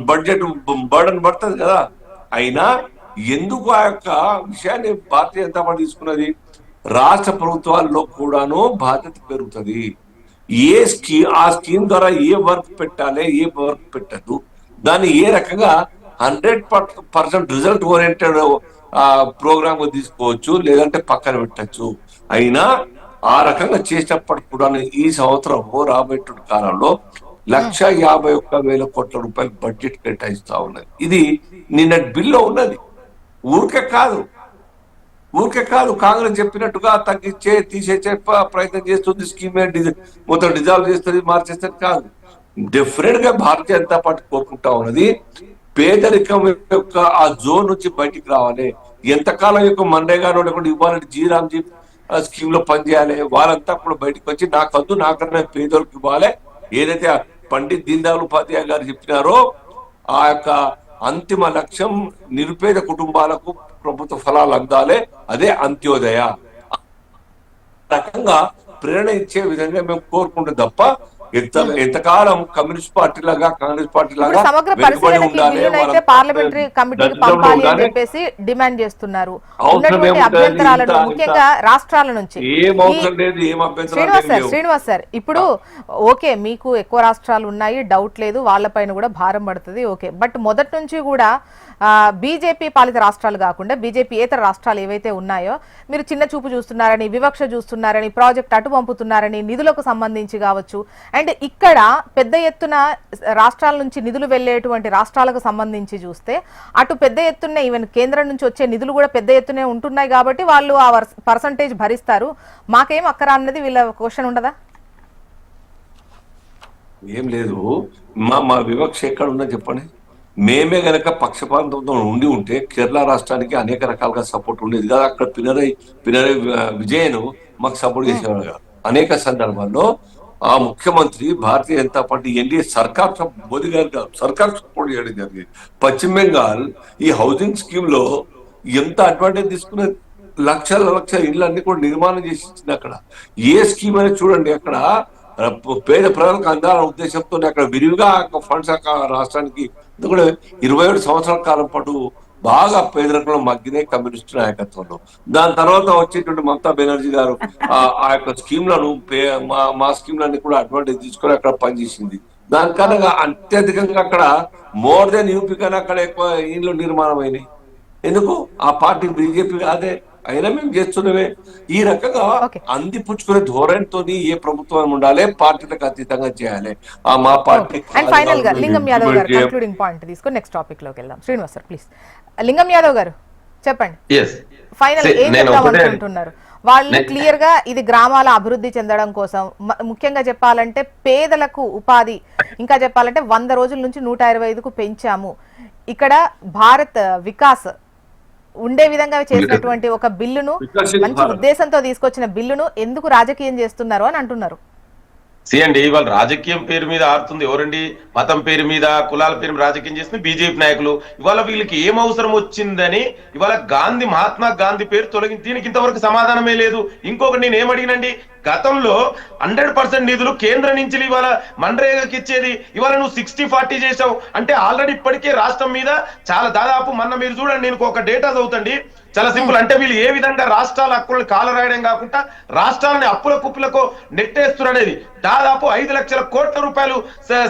బడ్జెట్ బర్డన్ పడుతుంది కదా. అయినా ఎందుకు ఆ యొక్క విషయాన్ని భారతీయ జనతా పార్టీ తీసుకున్నది? రాష్ట్ర ప్రభుత్వాల్లో కూడాను బాధ్యత పెరుగుతుంది. ఆ స్కీమ్ ద్వారా ఏ వర్క్ పెట్టాలి, ఏ వర్క్ పెట్టద్దు, దాన్ని ఏ రకంగా 100% రిజల్ట్ ఓరియంటెడ్ ప్రోగ్రామ్ తీసుకోవచ్చు, లేదంటే పక్కన పెట్టచ్చు. అయినా ఆ రకంగా చేసినప్పటికి కూడా ఈ సంవత్సరం రాబోయే కాలంలో 1,51,000 కోట్ల రూపాయలు బడ్జెట్ కేటాయిస్తా ఉన్నది. ఇది నిన్న బిల్లో ఉన్నది. ఊరికే కాదు కాంగ్రెస్ చెప్పినట్టుగా తీసేసే ప్రయత్నం చేస్తుంది, స్కీమ్ మొత్తం డిజాల్వ్ చేస్తుంది, మార్చేస్తుంది కాదు. డెఫినెట్ గా భారతీయ జనతా పార్టీ కోరుకుంటా ఉన్నది పేదరికం యొక్క ఆ జోన్ నుంచి బయటికి రావాలి. ఎంతకాలం యొక్క మన్రేగా లేకుండా ఇవ్వాలంటే జీరామ్జీ స్కీమ్ లో పనిచేయాలి. వాళ్ళంతా కూడా బయటకు వచ్చి నాకన్నా పేదలకు ఇవ్వాలి. ఏదైతే పండిత్ దీన్ దయాళ్ ఉపాధ్యాయ గారు చెప్పినారో ఆ యొక్క అంతిమ లక్ష్యం నిరుపేద కుటుంబాలకు ప్రభుత్వ ఫలాలు అందాలి, అదే అంత్యోదయ రకంగా ప్రేరణ ఇచ్చే విధంగా మేము కోరుకుంటాం తప్ప ఎంతకాలం కమ్యూనిస్ట్ పార్టీ లాగా కాంగ్రెస్ పార్టీ లాగా
సమగ్ర పరిశీలనకి పార్లమెంటరీ కమిటీకి పంపాలి అని చెప్పేసి డిమాండ్ చేస్తున్నారు. ఉన్నటువంటి అభ్యంతరాలను ముఖ్యంగా రాష్ట్రాల నుంచి శ్రీనివాస్ సార్, ఇప్పుడు ఓకే మీకు ఎక్కువ రాష్ట్రాలు ఉన్నాయి, డౌట్ లేదు, వాళ్ళపైన కూడా భారం పడుతుంది, ఓకే. బట్ మొదటి నుంచి కూడా బీజేపీ పాలిత రాష్ట్రాలు కాకుండా బీజేపీ ఏతర రాష్ట్రాలు ఏవైతే ఉన్నాయో మీరు చిన్న చూపు చూస్తున్నారని, వివక్ష చూస్తున్నారని, ప్రాజెక్ట్ అటు పంపుతున్నారని, నిధులకు సంబంధించి కావచ్చు, అండ్ ఇక్కడ పెద్ద ఎత్తున రాష్ట్రాల నుంచి నిధులు వెళ్లేటువంటి రాష్ట్రాలకు సంబంధించి చూస్తే అటు పెద్ద ఎత్తున ఈవెన్ కేంద్రం నుంచి వచ్చే నిధులు కూడా పెద్ద ఎత్తునే ఉంటున్నాయి కాబట్టి వాళ్ళు ఆ పర్సంటేజ్ భరిస్తారు. మాకేం అక్కర అన్నది వీళ్ళ క్వశ్చన్ ఉండదా?
ఏం లేదు, మా వివక్ష ఎక్కడ ఉందని చెప్పండి. మేమే గనక పక్షపాతంతో ఉంటే కేరళ రాష్ట్రానికి అనేక రకాలుగా సపోర్ట్ ఉండేది కదా. అక్కడ పినరై విజయన్ మాకు సపోర్ట్ చేసేవాడు కాదు. అనేక సందర్భాల్లో ఆ ముఖ్యమంత్రి భారతీయ జనతా పార్టీ ఎన్డీఏ సర్కార్ మోదీ గారు సర్కార్ సపోర్ట్ చేయడం జరిగింది. పశ్చిమ బెంగాల్ ఈ హౌసింగ్ స్కీమ్ లో ఎంత అడ్వాంటేజ్ తీసుకునే లక్షల ఇళ్ళన్నీ కూడా నిర్మాణం చేసి ఇచ్చింది. అక్కడ ఏ స్కీమ్ అనేది చూడండి, అక్కడ పేద ప్రజలకు అందాలనే ఉద్దేశంతో అక్కడ విరివిగా ఫండ్స్ రాష్ట్రానికి కూడా 27 సంవత్సరాల కాలం పాటు బాగా పేదరికంలో మగ్గినే కమ్యూనిస్ట్ నాయకత్వంలో. దాని తర్వాత వచ్చేటువంటి మమతా బెనర్జీ గారు ఆ యొక్క స్కీమ్లను మా స్కీమ్లన్నీ కూడా అడ్వాంటేజ్ తీసుకొని అక్కడ పనిచేసింది. దానికన్నా అత్యధికంగా అక్కడ మోర్ దెన్ యూపీ కన్నా అక్కడ ఎక్కువ ఇండ్లు నిర్మాణం అయినాయి. ఎందుకు? ఆ పార్టీ బీజేపీ కాదే, అయినా మేము చేస్తున్నవే. ఈ రకంగా అందిపుచ్చుకునే ధోరణితో ఏ ప్రభుత్వం ఉండాలి, పార్టీలకు అతీతంగా చేయాలి. మా పార్టీ
ఫైనల్ గా లింగం యాదవ్ గారు కంక్లూడింగ్ పాయింట్ తీసుకొని నెక్స్ట్ టాపిక్ లోకి వెళ్దాం. Srinivas sir please. లింగం యాదవ్ గారు చెప్పండి, ఫైనల్ ఏం చెప్దాం అనుకుంటున్నారు? వాళ్ళు క్లియర్ గా ఇది గ్రామాల అభివృద్ధి చెందడం కోసం, ముఖ్యంగా చెప్పాలంటే పేదలకు ఉపాధి, ఇంకా చెప్పాలంటే 100 రోజుల నుంచి 125కు పెంచాము, ఇక్కడ భారత్ వికాస్ ఉండే విధంగా చేసినటువంటి ఒక బిల్లును, మంచి ఉద్దేశంతో తీసుకొచ్చిన బిల్లును ఎందుకు రాజకీయం చేస్తున్నారు అని అంటున్నారు.
అండి, ఇవాళ రాజకీయం పేరు మీద ఆడుతుంది ఎవరండి? మతం పేరు మీద, కులాల పేరు మీద రాజకీయం చేస్తుంది బీజేపీ నాయకులు. ఇవాళ వీళ్ళకి ఏం అవసరం వచ్చిందని ఇవాళ మహాత్మా గాంధీ పేరు తొలగించి దీనికి ఇంతవరకు సమాధానమే లేదు. ఇంకొకటి నేను ఏమడిగినండి, గతంలో 100% నిధులు కేంద్రం నుంచి ఇవాళ మన్రేగాకి ఇచ్చేది, ఇవాళ నువ్వు 60-40 చేసావు అంటే ఆల్రెడీ ఇప్పటికే రాష్ట్రం మీద చాలా దాదాపు మీరు చూడండి, నేను ఒక డేటా చదువుతండి, చాలా సింపుల్. అంటే వీళ్ళు ఏ విధంగా రాష్ట్రాల హక్కులను కాలరాయడం కాకుండా రాష్ట్రాలని అప్పుల కుప్పులకు నెట్టేస్తున్నారు అనేది. దాదాపు 5 లక్షల కోట్ల రూపాయలు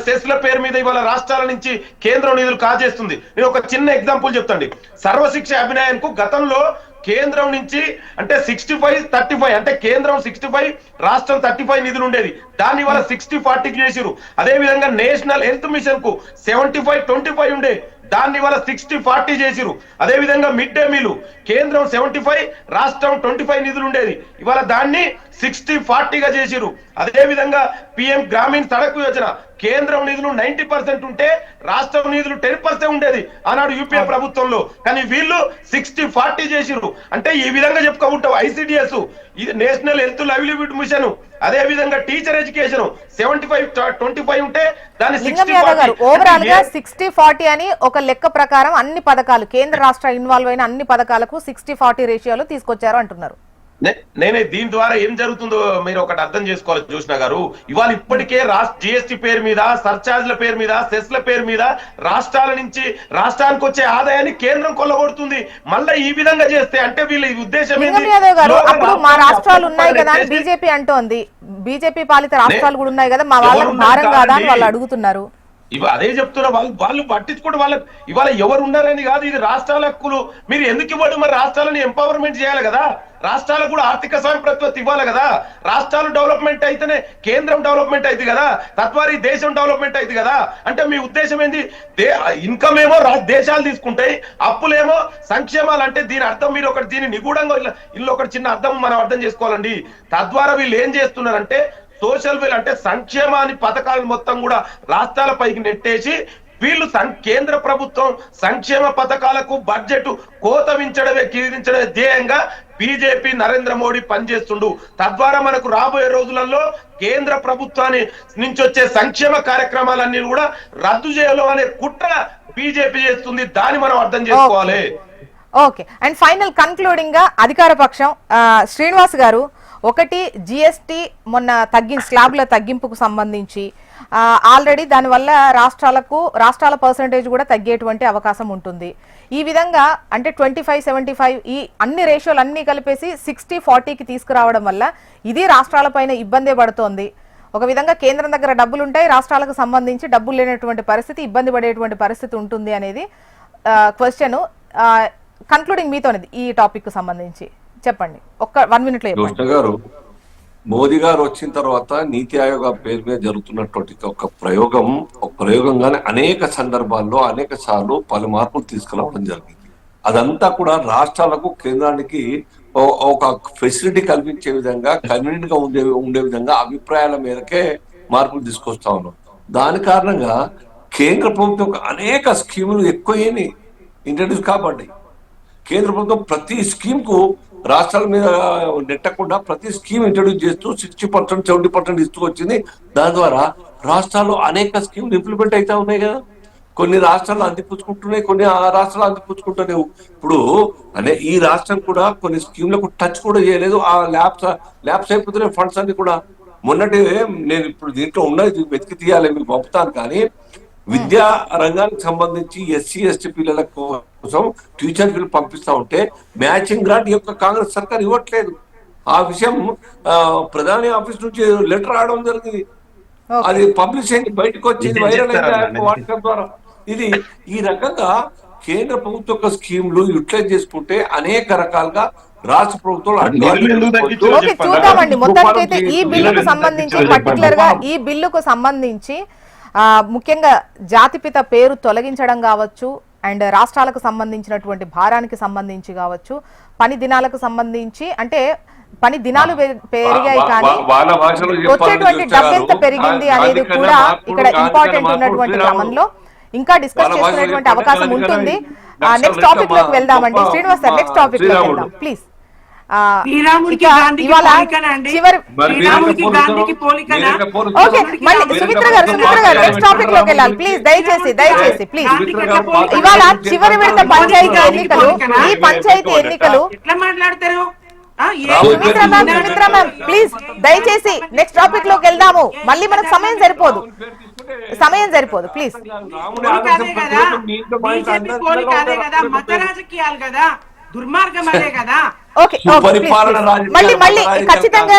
సెస్ల పేరు మీద ఇవాళ రాష్ట్రాల నుంచి కేంద్రం నిధులు కాజేస్తుంది. నేను ఒక చిన్న ఎగ్జాంపుల్ చెప్తాండి. సర్వశిక్ష అభియాన్కు గతంలో కేంద్రం నుంచి అంటే 65-35 అంటే కేంద్రం 65, రాష్ట్రం 35 నిధులు ఉండేది. దాన్ని ఇవాళ 60-40 చేసిరు. అదే విధంగా నేషనల్ హెల్త్ మిషన్ కు 75-25 ఉండే, దాన్ని ఇవాళ 60-40 చేసిరు. అదే విధంగా మిడ్ డే మీల్ కేంద్రం 75, రాష్ట్రం 25 నిధులు ఉండేది, ఇవాళ దాన్ని 60-40గా చేసిరు. అదే విధంగా పిఎం గ్రామీణ సడక్ యోజన కేంద్రం నిధులు 90% ఉంటే రాష్ట్రం నిధులు 10% ఉండేది ఆనాడు యూపీఏ ప్రభుత్వంలో, కానీ వీళ్ళు 60-40 చేసిరు. అంటే ఈ విధంగా చెప్పుకుంటావు. ICDS, national health livelihood mission, అదే విధంగా టీచర్ ఎడ్యుకేషన్ 75-25 ఉంటే దాన్ని 60-40.
ఓవరాల్ గా 60-40 అని ఒక లెక్క ప్రకారం అన్ని పథకాలు కేంద్ర రాష్ట్ర ఇన్వాల్వ్ అయిన అన్ని పథకాలకు 60-40 రేషియోలో తీసుకొచ్చారు అంటున్నారు.
నేనే దీని ద్వారా ఏం జరుగుతుందో మీరు ఒకటి అర్థం చేసుకోవాలి జోష్నా గారు. ఇవాళ ఇప్పటికే జిఎస్టీ పేరు మీద, సర్చార్జ్ల పేరు మీద, సెస్ల పేరు మీద రాష్ట్రాల నుంచి రాష్ట్రానికి వచ్చే ఆదాయాన్ని కేంద్రం కొల్లగొడుతుంది. మళ్ళీ ఈ విధంగా చేస్తే అంటే వీళ్ళ ఉద్దేశం
అప్పుడు మా రాష్ట్రాలు ఉన్నాయి కదా అని బీజేపీ అంటోంది. బీజేపీ పాలిత రాష్ట్రాలు కూడా ఉన్నాయి కదా, మా వాళ్ళకి భారం కాదా అని వాళ్ళు అడుగుతున్నారు.
అదే చెప్తున్నా, వాళ్ళు పట్టించుకోవడం. వాళ్ళకి ఇవాళ ఎవరు ఉన్నారని కాదు, ఇది రాష్ట్రాల హక్కులు. మీరు ఎందుకు ఇవ్వడం? మరి రాష్ట్రాలని ఎంపవర్మెంట్ చేయాలి కదా. రాష్ట్రాలకు కూడా ఆర్థిక స్వయం ప్రతిపత్తి ఇవ్వాలి కదా. రాష్ట్రాలు డెవలప్మెంట్ అయితేనే కేంద్రం డెవలప్మెంట్ అయింది కదా, తద్వారా ఈ దేశం డెవలప్మెంట్ అయింది కదా. అంటే మీ ఉద్దేశం ఏంది? ఇన్కమ్ ఏమో దేశాలు తీసుకుంటాయి, అప్పులేమో సంక్షేమాలు. అంటే దీని అర్థం మీరు ఒకటి దీన్ని నిగూఢంగా ఇల్లు ఒకటి చిన్న అర్థం మనం అర్థం చేసుకోవాలండి. తద్వారా వీళ్ళు ఏం చేస్తున్నారంటే సోషల్ వెల్ అంటే సంక్షేమాన్ని పథకాలను మొత్తం కూడా రాష్ట్రాల పైకి నెట్టేసి వీళ్ళు కేంద్ర ప్రభుత్వం సంక్షేమ పథకాలకు బడ్జెట్ కోతవించడమే కీరించడమే ధ్యేయంగా బీజేపీ నరేంద్ర మోడీ పనిచేస్తుండు. తద్వారా మనకు రాబోయే రోజులలో కేంద్ర ప్రభుత్వాన్ని నుంచి వచ్చే సంక్షేమ కార్యక్రమాలన్నీ కూడా రద్దు చేయడం అనే కుట్ర బీజేపీ చేస్తుంది. దాన్ని మనం అర్థం చేసుకోవాలి.
ఓకే, అండ్ ఫైనల్ కన్క్లూడింగ్ గా అధికార పక్షం శ్రీనివాస్ గారు, ఒకటి జిఎస్టి మొన్న స్లాబ్ల తగ్గింపుకు సంబంధించి ఆల్రెడీ దానివల్ల రాష్ట్రాల పర్సంటేజ్ కూడా తగ్గేటువంటి అవకాశం ఉంటుంది. ఈ విధంగా అంటే 25-75 ఈ అన్ని రేషియోలు అన్ని కలిపేసి 60-40కి తీసుకురావడం వల్ల ఇది రాష్ట్రాలపైన ఇబ్బందే పడుతోంది. ఒక విధంగా కేంద్రం దగ్గర డబ్బులు ఉంటాయి, రాష్ట్రాలకు సంబంధించి డబ్బులు లేనటువంటి పరిస్థితి, ఇబ్బంది పడేటువంటి పరిస్థితి ఉంటుంది అనేది క్వశ్చన్. కన్క్లూడింగ్ మీతోనేది ఈ టాపిక్ కు సంబంధించి చెప్పండి, ఒక్క 1 minute లో చెప్పండి.
గారు, మోదీ గారు వచ్చిన తర్వాత నీతి ఆయోగ్ పేరు మీద జరుగుతున్నటువంటి ఒక ప్రయోగంగానే అనేక సందర్భాల్లో అనేక సార్లు పలు మార్పులు తీసుకురావడం జరిగింది. అదంతా కూడా రాష్ట్రాలకు కేంద్రానికి ఒక ఫెసిలిటీ కల్పించే విధంగా, కన్వీనియంట్ గా ఉండే విధంగా అభిప్రాయాల మేరకే మార్పులు తీసుకొస్తా ఉన్నాం. దాని కారణంగా కేంద్ర ప్రభుత్వం అనేక స్కీములు ఎక్కువైనాయి ఇంట్రడ్యూస్ కాబడ్డాయి. కేంద్ర ప్రభుత్వం ప్రతి స్కీమ్ కు రాష్ట్రాల మీద నెట్టకుండా ప్రతి స్కీమ్ ఇంట్రడ్యూస్ చేస్తూ 60%, 70% ఇస్తూ వచ్చింది. దాని ద్వారా రాష్ట్రాల్లో అనేక స్కీమ్లు ఇంప్లిమెంట్ అవుతా ఉన్నాయి కదా. కొన్ని రాష్ట్రాలు అందిపుచ్చుకుంటున్నాయి, కొన్ని రాష్ట్రాలు అందిపుచ్చుకుంటున్నాయి. ఇప్పుడు ఈ రాష్ట్రం కూడా కొన్ని స్కీమ్లకు టచ్ కూడా చేయలేదు. ఆ ల్యాబ్స్ అయిపోతున్నాయి ఫండ్స్ అన్ని కూడా. మొన్నటి నేను ఇప్పుడు దీంట్లో ఉన్నది వెతికి తీయాలి, మీకు పంపుతాను. కానీ విద్యా రంగానికి సంబంధించి ఎస్సీ ఎస్టీ పిల్లల కోసం ట్యూషన్ ఫీజులు పంపిస్తా ఉంటే మ్యాచింగ్ గ్రాంట్ యొక్క కాంగ్రెస్ సర్కార్ ఇవ్వట్లేదు. ఆ విషయం ప్రధాని ఆఫీస్ నుంచి లెటర్ రావడం జరిగింది. అది పబ్లిష్ అయింది, బయటకు వచ్చింది, వైరల్ అయింది వాట్సాప్ ద్వారా. ఇది ఈ రకంగా కేంద్ర ప్రభుత్వ యొక్క స్కీమ్లు యూటిలైజ్ చేసుకుంటే అనేక రకాలుగా రాష్ట్ర ప్రభుత్వాలు
చూద్దామండి. మొత్తానికైతే ఈ బిల్లుకు సంబంధించి పర్టికులర్ గా ఈ బిల్లుకు సంబంధించి ముఖ్యంగా జాతిపిత పేరు తొలగించడం కావచ్చు, అండ్ రాష్ట్రాలకు సంబంధించినటువంటి భారానికి సంబంధించి కావచ్చు, పని దినాలకు సంబంధించి అంటే పని దినాలు పెరిగాయి కానీ వచ్చేటువంటి డబ్బు ఎంత పెరిగింది అనేది కూడా ఇక్కడ ఇంపార్టెంట్ ఉన్నటువంటి క్రమంలో ఇంకా డిస్కస్ చేసుకునేటువంటి అవకాశం ఉంటుంది. నెక్స్ట్ టాపిక్ లోకి వెళ్దామండి. శ్రీనివాస్ సార్, నెక్స్ట్ టాపిక్ లోకి వెళ్దాం ప్లీజ్.
సుమిత్ర
గారు నెక్స్ట్ టాపిక్ లోకి వెళ్ళాలి ప్లీజ్, దయచేసి ప్లీజ్. ఇవాళ చివరి విడత పంచాయతీ ఎన్నికలు, ఈ పంచాయతీ ఎన్నికలు.
ఎట్లా మాట్లాడతారు?
సుమిత్ర మ్యామ్ ప్లీజ్ దయచేసి నెక్స్ట్ టాపిక్ లోకి వెళ్దాము. మళ్ళీ మనకు సమయం సరిపోదు ప్లీజ్.
మత రాజకీయాలు కదా, దుర్మార్గం అదే కదా.
ఓకే, మళ్ళీ ఖచ్చితంగా